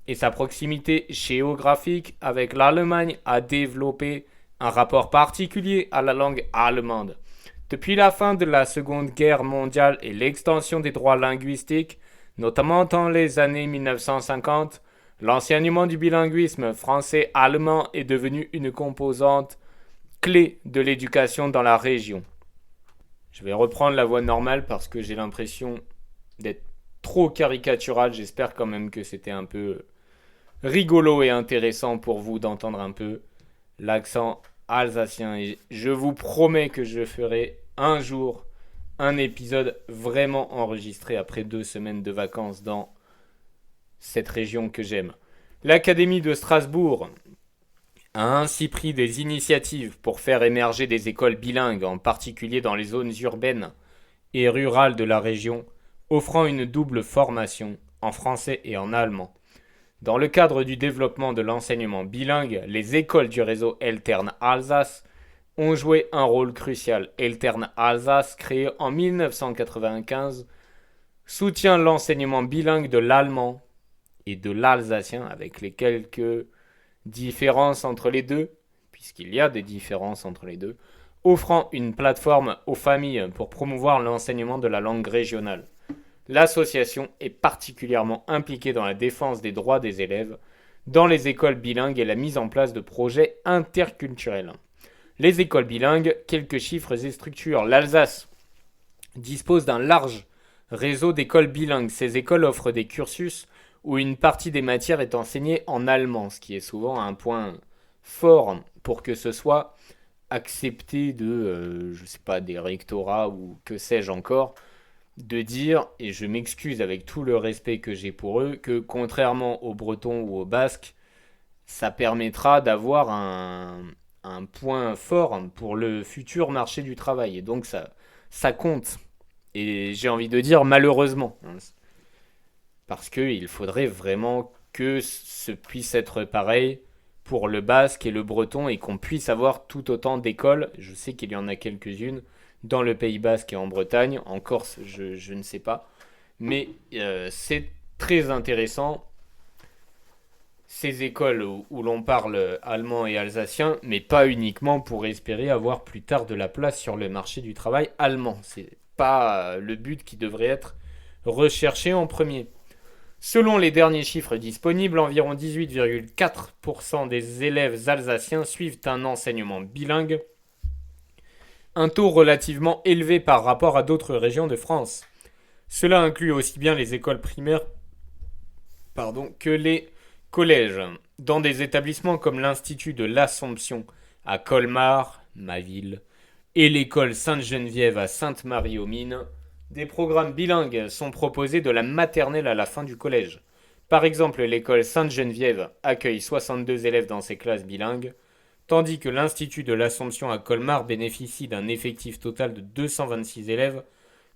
et sa proximité géographique avec l'Allemagne a développé un rapport particulier à la langue allemande. Depuis la fin de la Seconde Guerre mondiale et l'extension des droits linguistiques, notamment dans les années 1950, l'enseignement du bilinguisme français-allemand est devenu une composante clé de l'éducation dans la région. Je vais reprendre la voix normale parce que j'ai l'impression d'être trop caricatural. J'espère quand même que c'était un peu rigolo et intéressant pour vous d'entendre un peu l'accent alsacien. Et je vous promets que je ferai un jour un épisode vraiment enregistré après 2 semaines de vacances dans cette région que j'aime. L'Académie de Strasbourg a ainsi pris des initiatives pour faire émerger des écoles bilingues, en particulier dans les zones urbaines et rurales de la région, offrant une double formation en français et en allemand. Dans le cadre du développement de l'enseignement bilingue, les écoles du réseau Eltern Alsace ont joué un rôle crucial. Eltern Alsace, créé en 1995, soutient l'enseignement bilingue de l'allemand et de l'alsacien, avec les quelques différences entre les deux, puisqu'il y a des différences entre les deux, offrant une plateforme aux familles pour promouvoir l'enseignement de la langue régionale. L'association est particulièrement impliquée dans la défense des droits des élèves, dans les écoles bilingues et la mise en place de projets interculturels. Les écoles bilingues, quelques chiffres et structures. L'Alsace dispose d'un large réseau d'écoles bilingues. Ces écoles offrent des cursus où une partie des matières est enseignée en allemand, ce qui est souvent un point fort pour que ce soit accepté de, je sais pas, des rectorats ou que sais-je encore, de dire, et je m'excuse avec tout le respect que j'ai pour eux, que contrairement aux Bretons ou aux Basques, ça permettra d'avoir un point fort pour le futur marché du travail. Et donc ça compte. Et j'ai envie de dire malheureusement. Parce qu'il faudrait vraiment que ce puisse être pareil pour le basque et le breton et qu'on puisse avoir tout autant d'écoles. Je sais qu'il y en a quelques-unes dans le Pays basque et en Bretagne. En Corse, je ne sais pas. Mais c'est très intéressant, ces écoles où l'on parle allemand et alsacien, mais pas uniquement pour espérer avoir plus tard de la place sur le marché du travail allemand. C'est pas le but qui devrait être recherché en premier. Selon les derniers chiffres disponibles, environ 18,4% des élèves alsaciens suivent un enseignement bilingue, un taux relativement élevé par rapport à d'autres régions de France. Cela inclut aussi bien les écoles primaires que les collèges. Dans des établissements comme l'Institut de l'Assomption à Colmar, ma ville, et l'école Sainte-Geneviève à Sainte-Marie-aux-Mines, des programmes bilingues sont proposés de la maternelle à la fin du collège. Par exemple, l'école Sainte-Geneviève accueille 62 élèves dans ses classes bilingues, tandis que l'Institut de l'Assomption à Colmar bénéficie d'un effectif total de 226 élèves.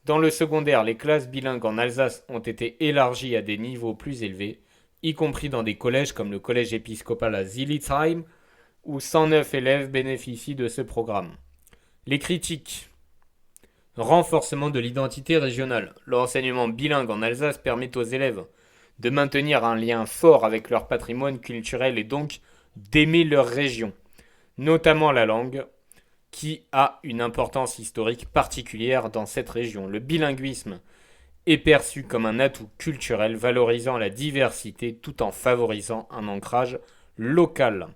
Dans le secondaire, les classes bilingues en Alsace ont été élargies à des niveaux plus élevés, y compris dans des collèges comme le collège épiscopal à Zilitzheim, où 109 élèves bénéficient de ce programme. Les critiques. Renforcement de l'identité régionale. L'enseignement bilingue en Alsace permet aux élèves de maintenir un lien fort avec leur patrimoine culturel et donc d'aimer leur région, notamment la langue, qui a une importance historique particulière dans cette région. Le bilinguisme est perçu comme un atout culturel valorisant la diversité tout en favorisant un ancrage local.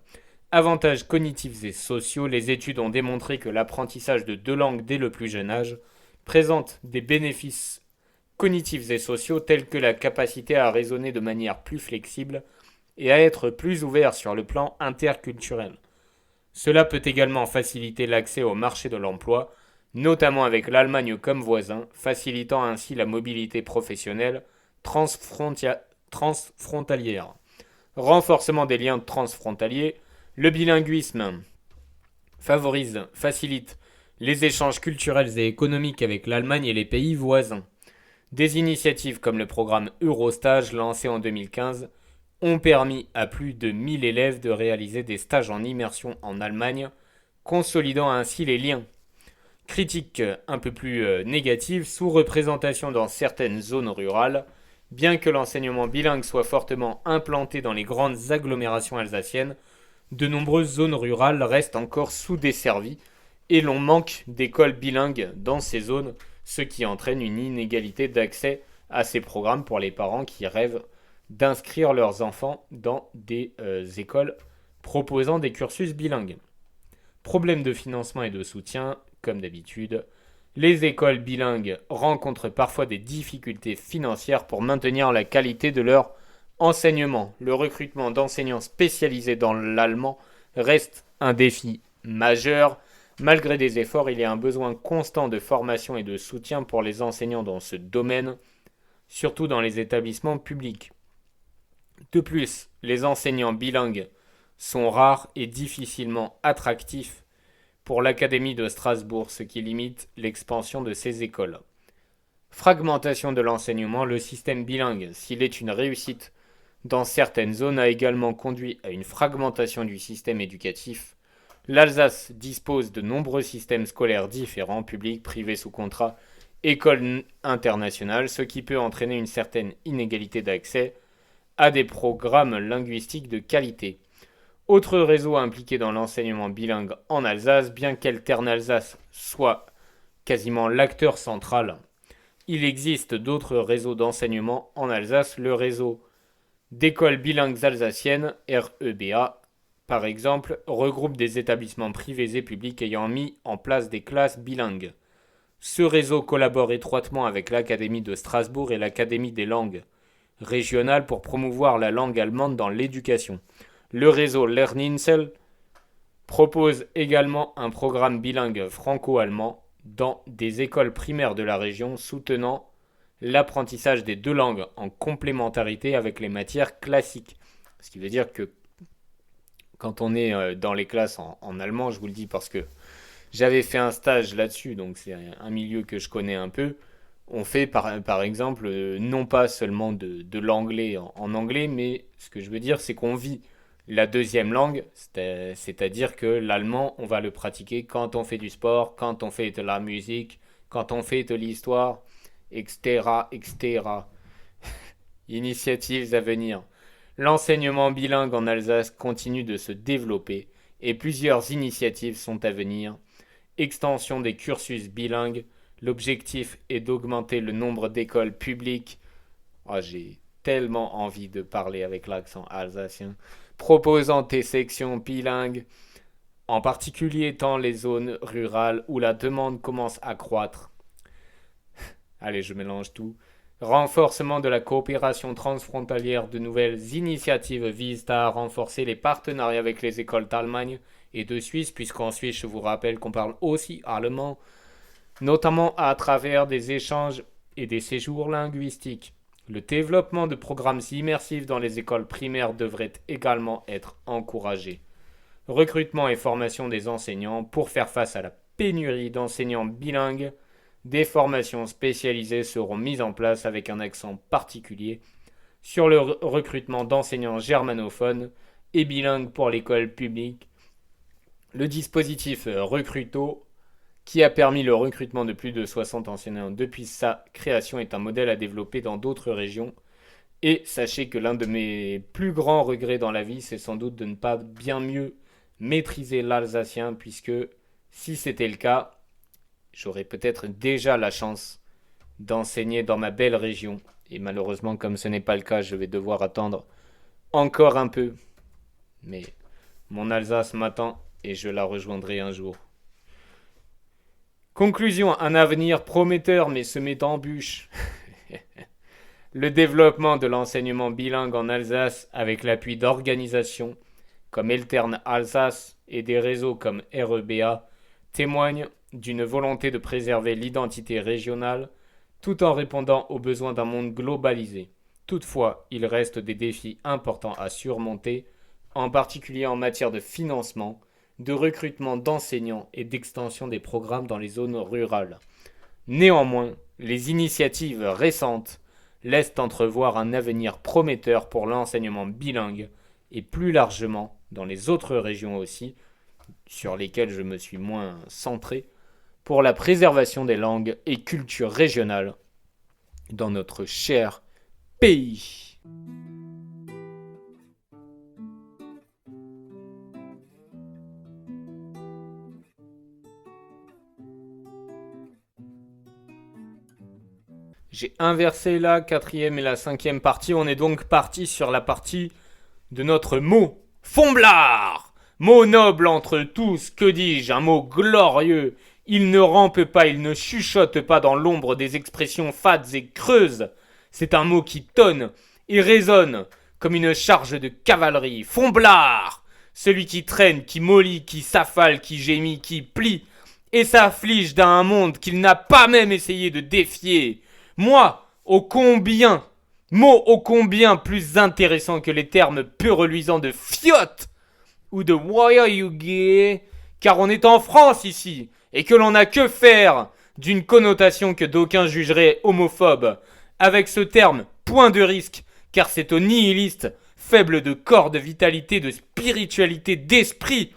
Avantages cognitifs et sociaux, les études ont démontré que l'apprentissage de deux langues dès le plus jeune âge présente des bénéfices cognitifs et sociaux tels que la capacité à raisonner de manière plus flexible et à être plus ouvert sur le plan interculturel. Cela peut également faciliter l'accès au marché de l'emploi, notamment avec l'Allemagne comme voisin, facilitant ainsi la mobilité professionnelle transfrontalière. Renforcement des liens transfrontaliers, le bilinguisme facilite les échanges culturels et économiques avec l'Allemagne et les pays voisins. Des initiatives comme le programme Eurostage lancé en 2015 ont permis à plus de 1000 élèves de réaliser des stages en immersion en Allemagne, consolidant ainsi les liens. Critique un peu plus négative, sous-représentation dans certaines zones rurales, bien que l'enseignement bilingue soit fortement implanté dans les grandes agglomérations alsaciennes, de nombreuses zones rurales restent encore sous-desservies et l'on manque d'écoles bilingues dans ces zones, ce qui entraîne une inégalité d'accès à ces programmes pour les parents qui rêvent d'inscrire leurs enfants dans des écoles proposant des cursus bilingues. Problème de financement et de soutien, comme d'habitude. Les écoles bilingues rencontrent parfois des difficultés financières pour maintenir la qualité de leur enseignement. Le recrutement d'enseignants spécialisés dans l'allemand reste un défi majeur. Malgré des efforts, il y a un besoin constant de formation et de soutien pour les enseignants dans ce domaine, surtout dans les établissements publics. De plus, les enseignants bilingues sont rares et difficilement attractifs pour l'Académie de Strasbourg, ce qui limite l'expansion de ces écoles. Fragmentation de l'enseignement, le système bilingue, s'il est une réussite dans certaines zones, a également conduit à une fragmentation du système éducatif. L'Alsace dispose de nombreux systèmes scolaires différents, publics, privés sous contrat, écoles internationales, ce qui peut entraîner une certaine inégalité d'accès à des programmes linguistiques de qualité. Autre réseau impliqué dans l'enseignement bilingue en Alsace, bien qu'Altern Alsace soit quasiment l'acteur central, il existe d'autres réseaux d'enseignement en Alsace. Le réseau d'écoles bilingues alsaciennes, REBA, par exemple, regroupe des établissements privés et publics ayant mis en place des classes bilingues. Ce réseau collabore étroitement avec l'Académie de Strasbourg et l'Académie des langues régionales pour promouvoir la langue allemande dans l'éducation. Le réseau Lerninsel propose également un programme bilingue franco-allemand dans des écoles primaires de la région, soutenant l'apprentissage des deux langues en complémentarité avec les matières classiques. Ce qui veut dire que quand on est dans les classes en allemand, je vous le dis parce que j'avais fait un stage là-dessus, donc c'est un milieu que je connais un peu. On fait par exemple non pas seulement de l'anglais en anglais, mais ce que je veux dire c'est qu'on vit la deuxième langue, c'est-à-dire que l'allemand, on va le pratiquer quand on fait du sport, quand on fait de la musique, quand on fait de l'histoire, etc., etc. Initiatives à venir. L'enseignement bilingue en Alsace continue de se développer et plusieurs initiatives sont à venir. Extension des cursus bilingues. L'objectif est d'augmenter le nombre d'écoles publiques. Oh, j'ai tellement envie de parler avec l'accent alsacien. Proposant des sections bilingues, en particulier dans les zones rurales où la demande commence à croître. Allez, je mélange tout. Renforcement de la coopération transfrontalière, de nouvelles initiatives visent à renforcer les partenariats avec les écoles d'Allemagne et de Suisse, puisqu'en Suisse, je vous rappelle qu'on parle aussi allemand, notamment à travers des échanges et des séjours linguistiques. Le développement de programmes immersifs dans les écoles primaires devrait également être encouragé. Recrutement et formation des enseignants pour faire face à la pénurie d'enseignants bilingues. Des formations spécialisées seront mises en place avec un accent particulier sur le recrutement d'enseignants germanophones et bilingues pour l'école publique. Le dispositif Recruto, qui a permis le recrutement de plus de 60 enseignants depuis sa création, est un modèle à développer dans d'autres régions. Et sachez que l'un de mes plus grands regrets dans la vie, c'est sans doute de ne pas bien mieux maîtriser l'alsacien, puisque si c'était le cas, j'aurais peut-être déjà la chance d'enseigner dans ma belle région. Et malheureusement, comme ce n'est pas le cas, je vais devoir attendre encore un peu. Mais Mon Alsace m'attend et je la rejoindrai un jour. Conclusion, un avenir prometteur mais semé d'embûches. Le développement de l'enseignement bilingue en Alsace avec l'appui d'organisations comme Eltern Alsace et des réseaux comme REBA témoigne d'une volonté de préserver l'identité régionale tout en répondant aux besoins d'un monde globalisé. Toutefois, il reste des défis importants à surmonter, en particulier en matière de financement, de recrutement d'enseignants et d'extension des programmes dans les zones rurales. Néanmoins, les initiatives récentes laissent entrevoir un avenir prometteur pour l'enseignement bilingue et plus largement dans les autres régions aussi, sur lesquelles je me suis moins centré, pour la préservation des langues et cultures régionales dans notre cher pays. J'ai inversé la quatrième et la cinquième partie. On est donc parti sur la partie de notre mot Fomblard. Mot noble entre tous, que dis-je, un mot glorieux. Il ne rampe pas, il ne chuchote pas dans l'ombre des expressions fades et creuses. C'est un mot qui tonne et résonne comme une charge de cavalerie. Fomblard, celui qui traîne, qui mollit, qui s'affale, qui gémit, qui plie et s'afflige d'un monde qu'il n'a pas même essayé de défier. Moi, ô combien, mot ô combien plus intéressant que les termes peu reluisants de fiotte ou de wayayugé, car on est en France ici, et que l'on n'a que faire d'une connotation que d'aucuns jugeraient homophobe, avec ce terme point de risque, car c'est au nihiliste, faible de corps, de vitalité, de spiritualité, d'esprit,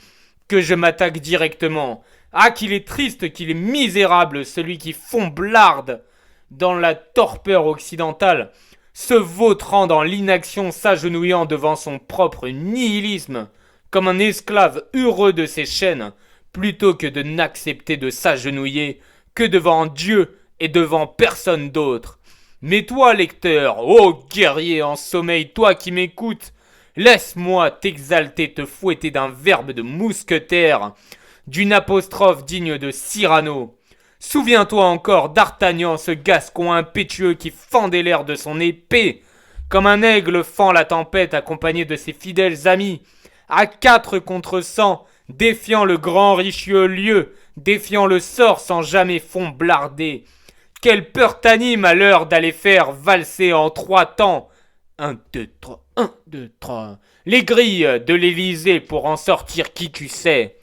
que je m'attaque directement. Ah, qu'il est triste, qu'il est misérable, celui qui fomblarde dans la torpeur occidentale, se vautrant dans l'inaction, s'agenouillant devant son propre nihilisme, comme un esclave heureux de ses chaînes, plutôt que de n'accepter de s'agenouiller que devant Dieu et devant personne d'autre. Mais toi, lecteur, ô guerrier en sommeil, toi qui m'écoutes, laisse-moi t'exalter, te fouetter d'un verbe de mousquetaire, d'une apostrophe digne de Cyrano. Souviens-toi encore d'Artagnan, ce Gascon impétueux qui fendait l'air de son épée, comme un aigle fend la tempête accompagné de ses fidèles amis, à 4 contre 100, défiant le grand Richelieu, défiant le sort sans jamais fomblarder. Quelle peur t'anime à l'heure d'aller faire valser en 3 temps 1, 2, 3, 1, 2, 3. Les grilles de l'Élysée pour en sortir qui tu sais.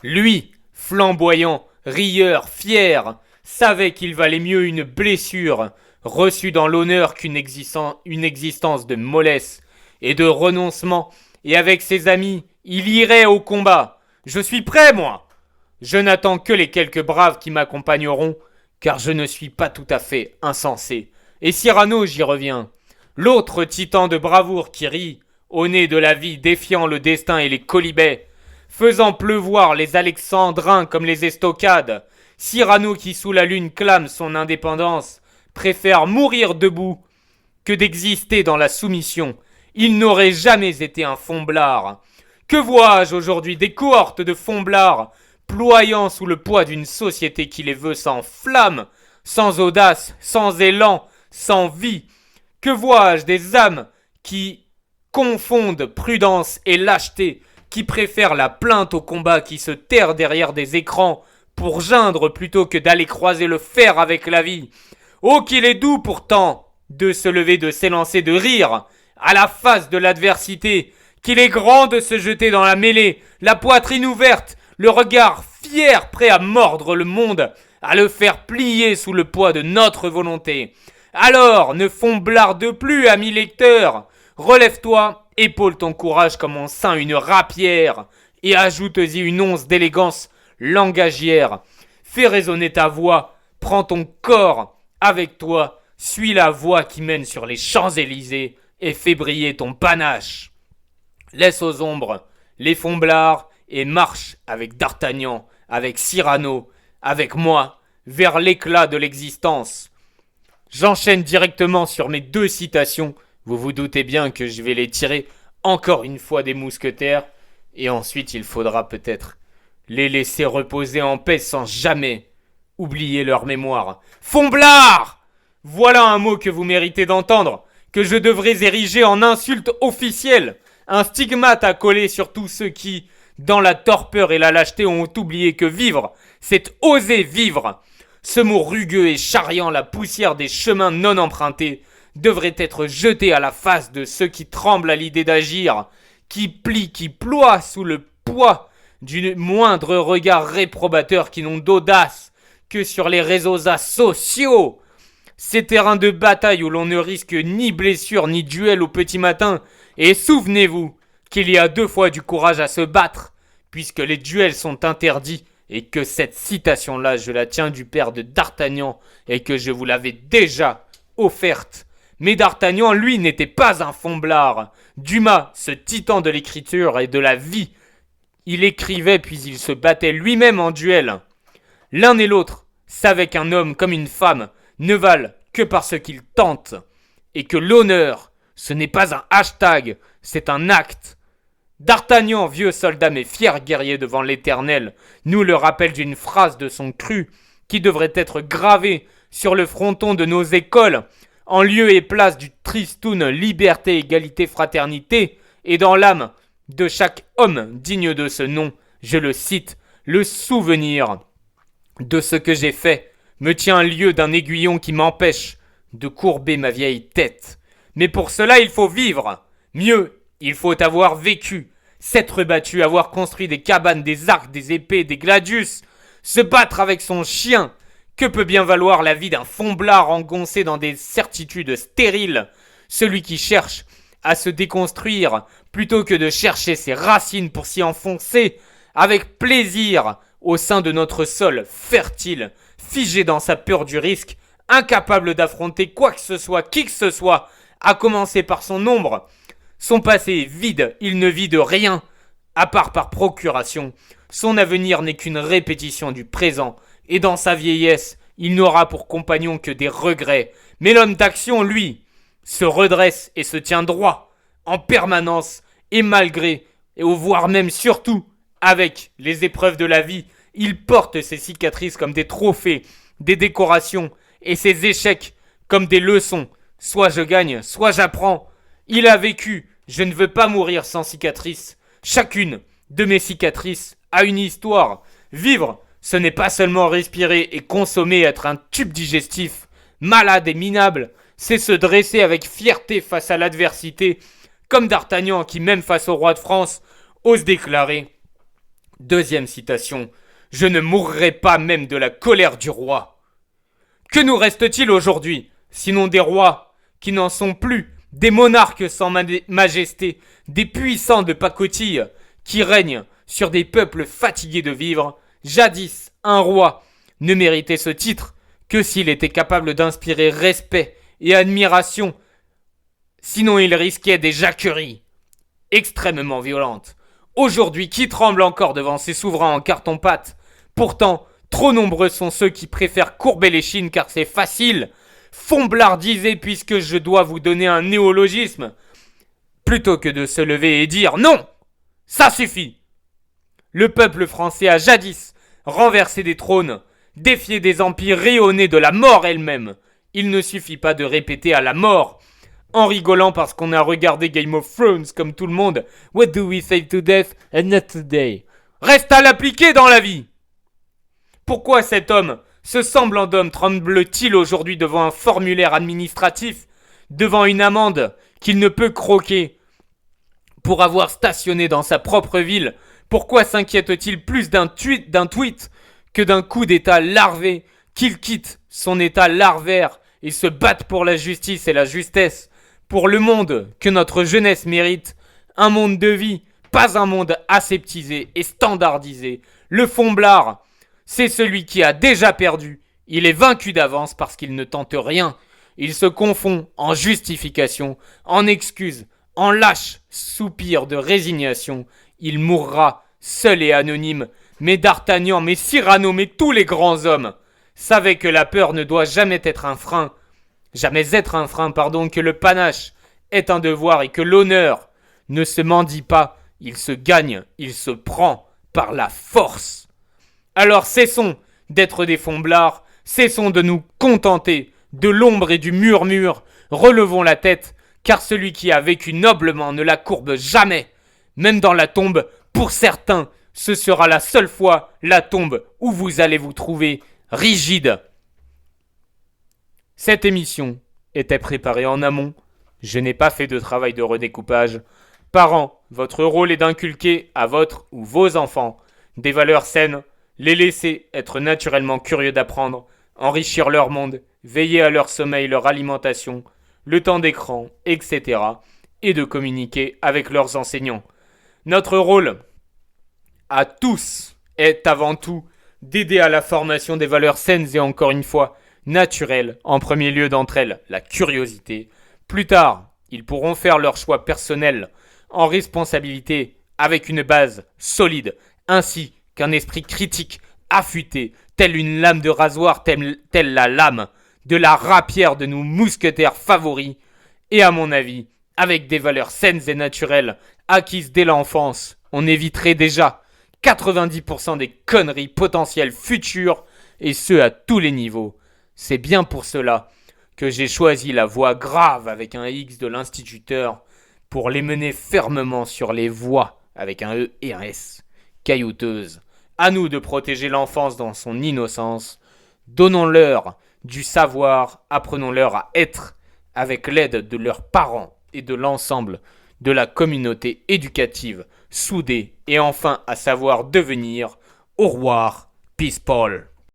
Lui, flamboyant, rieur, fier, savait qu'il valait mieux une blessure, reçue dans l'honneur qu'une existence de mollesse et de renoncement, et avec ses amis, il irait au combat. Je suis prêt, moi. Je n'attends que les quelques braves qui m'accompagneront, car je ne suis pas tout à fait insensé. Et Cyrano, j'y reviens, l'autre titan de bravoure qui rit, au nez de la vie, défiant le destin et les colibets, faisant pleuvoir les alexandrins comme les estocades, Cyrano qui sous la lune clame son indépendance, préfère mourir debout que d'exister dans la soumission. Il n'aurait jamais été un fomblard. Que vois-je aujourd'hui des cohortes de fomblards, ployant sous le poids d'une société qui les veut sans flamme, sans audace, sans élan, sans vie. Que vois-je des âmes qui confondent prudence et lâcheté, qui préfèrent la plainte au combat, qui se terrent derrière des écrans pour geindre plutôt que d'aller croiser le fer avec la vie. Oh, qu'il est doux pourtant de se lever, de s'élancer, de rire à la face de l'adversité, qu'il est grand de se jeter dans la mêlée, la poitrine ouverte, le regard fier, prêt à mordre le monde, à le faire plier sous le poids de notre volonté. Alors, ne fomblarde plus, ami lecteur, relève-toi, épaule ton courage comme on ceint une rapière, et ajoute-y une once d'élégance langagière. Fais résonner ta voix, prends ton corps avec toi, suis la voie qui mène sur les Champs-Élysées, et fais briller ton panache. Laisse aux ombres les fomblards et marche avec D'Artagnan, avec Cyrano, avec moi, vers l'éclat de l'existence. J'enchaîne directement sur mes 2 citations. Vous vous doutez bien que je vais les tirer encore une fois des mousquetaires. Et ensuite il faudra peut-être les laisser reposer en paix sans jamais oublier leur mémoire. Fomblard! Voilà un mot que vous méritez d'entendre, que je devrais ériger en insulte officielle, un stigmate à coller sur tous ceux qui, dans la torpeur et la lâcheté, ont oublié que vivre, c'est oser vivre. Ce mot rugueux et charriant la poussière des chemins non empruntés devrait être jeté à la face de ceux qui tremblent à l'idée d'agir, qui plient, qui ploient sous le poids du moindre regard réprobateur, qui n'ont d'audace que sur les réseaux sociaux. Ces terrains de bataille où l'on ne risque ni blessure ni duel au petit matin. Et souvenez-vous qu'il y a 2 fois du courage à se battre, puisque les duels sont interdits, et que cette citation-là, je la tiens du père de D'Artagnan, et que je vous l'avais déjà offerte. Mais D'Artagnan, lui, n'était pas un fomblard. Dumas, ce titan de l'écriture et de la vie, il écrivait puis il se battait lui-même en duel. L'un et l'autre savaient qu'un homme comme une femme ne valent que parce qu'ils tentent, et que l'honneur, ce n'est pas un hashtag, c'est un acte. D'Artagnan, vieux soldat mais fier guerrier devant l'Éternel, nous le rappelle d'une phrase de son cru qui devrait être gravée sur le fronton de nos écoles, en lieu et place du tristoun liberté, égalité, fraternité, et dans l'âme de chaque homme digne de ce nom, je le cite, le souvenir de ce que j'ai fait me tient lieu d'un aiguillon qui m'empêche de courber ma vieille tête. Mais pour cela, il faut vivre. Mieux, il faut avoir vécu, s'être battu, avoir construit des cabanes, des arcs, des épées, des gladius, se battre avec son chien. Que peut bien valoir la vie d'un fomblard engoncé dans des certitudes stériles, celui qui cherche à se déconstruire plutôt que de chercher ses racines pour s'y enfoncer avec plaisir au sein de notre sol fertile, figé dans sa peur du risque, incapable d'affronter quoi que ce soit, qui que ce soit, à commencer par son ombre. Son passé est vide, il ne vit de rien, à part par procuration. Son avenir n'est qu'une répétition du présent, et dans sa vieillesse, il n'aura pour compagnon que des regrets. Mais l'homme d'action, lui, se redresse et se tient droit, en permanence, et malgré, et voire même surtout, avec les épreuves de la vie, il porte ses cicatrices comme des trophées, des décorations, et ses échecs comme des leçons. Soit je gagne, soit j'apprends. Il a vécu, je ne veux pas mourir sans cicatrices. Chacune de mes cicatrices a une histoire. Vivre, ce n'est pas seulement respirer et consommer, être un tube digestif, malade et minable. C'est se dresser avec fierté face à l'adversité, comme D'Artagnan qui, même face au roi de France, ose déclarer. Deuxième citation. Je ne mourrai pas même de la colère du roi. Que nous reste-t-il aujourd'hui, sinon des rois qui n'en sont plus, des monarques sans majesté, des puissants de pacotille qui règnent sur des peuples fatigués de vivre. Jadis, un roi ne méritait ce titre que s'il était capable d'inspirer respect et admiration, sinon il risquait des jacqueries extrêmement violentes. Aujourd'hui, qui tremble encore devant ces souverains en carton-pâte? Pourtant, trop nombreux sont ceux qui préfèrent courber les chines car c'est facile, fomblardiser puisque je dois vous donner un néologisme, plutôt que de se lever et dire non, ça suffit. Le peuple français a jadis renversé des trônes, défié des empires rayonnés de la mort elle-même. Il ne suffit pas de répéter à la mort, en rigolant parce qu'on a regardé Game of Thrones comme tout le monde. What do we say to death and not today? Reste à l'appliquer dans la vie. Pourquoi cet homme, ce semblant d'homme, tremble-t-il aujourd'hui devant un formulaire administratif, devant une amende qu'il ne peut croquer pour avoir stationné dans sa propre ville? Pourquoi s'inquiète-t-il plus d'un tweet que d'un coup d'état larvé, qu'il quitte son état larvaire et se batte pour la justice et la justesse, pour le monde que notre jeunesse mérite, un monde de vie, pas un monde aseptisé et standardisé. Le fomblard, c'est celui qui a déjà perdu. Il est vaincu d'avance parce qu'il ne tente rien. Il se confond en justification, en excuses, en lâche soupir de résignation. Il mourra seul et anonyme. Mais D'Artagnan, mais Cyrano, mais tous les grands hommes savaient que la peur ne doit jamais être un frein, que le panache est un devoir et que l'honneur ne se mendie pas il se gagne, il se prend par la force. Alors cessons d'être des fomblards, cessons de nous contenter de l'ombre et du murmure, relevons la tête, car celui qui a vécu noblement ne la courbe jamais. Même dans la tombe, pour certains, ce sera la seule fois la tombe où vous allez vous trouver rigide. Cette émission était préparée en amont. Je n'ai pas fait de travail de redécoupage. Parents, votre rôle est d'inculquer à votre ou vos enfants des valeurs saines, les laisser être naturellement curieux d'apprendre, enrichir leur monde, veiller à leur sommeil, leur alimentation, le temps d'écran, etc. et de communiquer avec leurs enseignants. Notre rôle à tous est avant tout d'aider à la formation des valeurs saines et encore une fois naturelles, en premier lieu d'entre elles la curiosité. Plus tard, ils pourront faire leur choix personnel en responsabilité avec une base solide, ainsi qu'un esprit critique affûté, telle une lame de rasoir, telle la lame de la rapière de nos mousquetaires favoris, et à mon avis, avec des valeurs saines et naturelles acquises dès l'enfance, on éviterait déjà 90% des conneries potentielles futures, et ce à tous les niveaux. C'est bien pour cela que j'ai choisi la voie grave avec un X de l'instituteur pour les mener fermement sur les voies avec un E et un S, caillouteuses. À nous de protéger l'enfance dans son innocence. Donnons-leur du savoir, apprenons-leur à être avec l'aide de leurs parents et de l'ensemble de la communauté éducative soudée et enfin à savoir devenir. Au revoir, Peace Paul.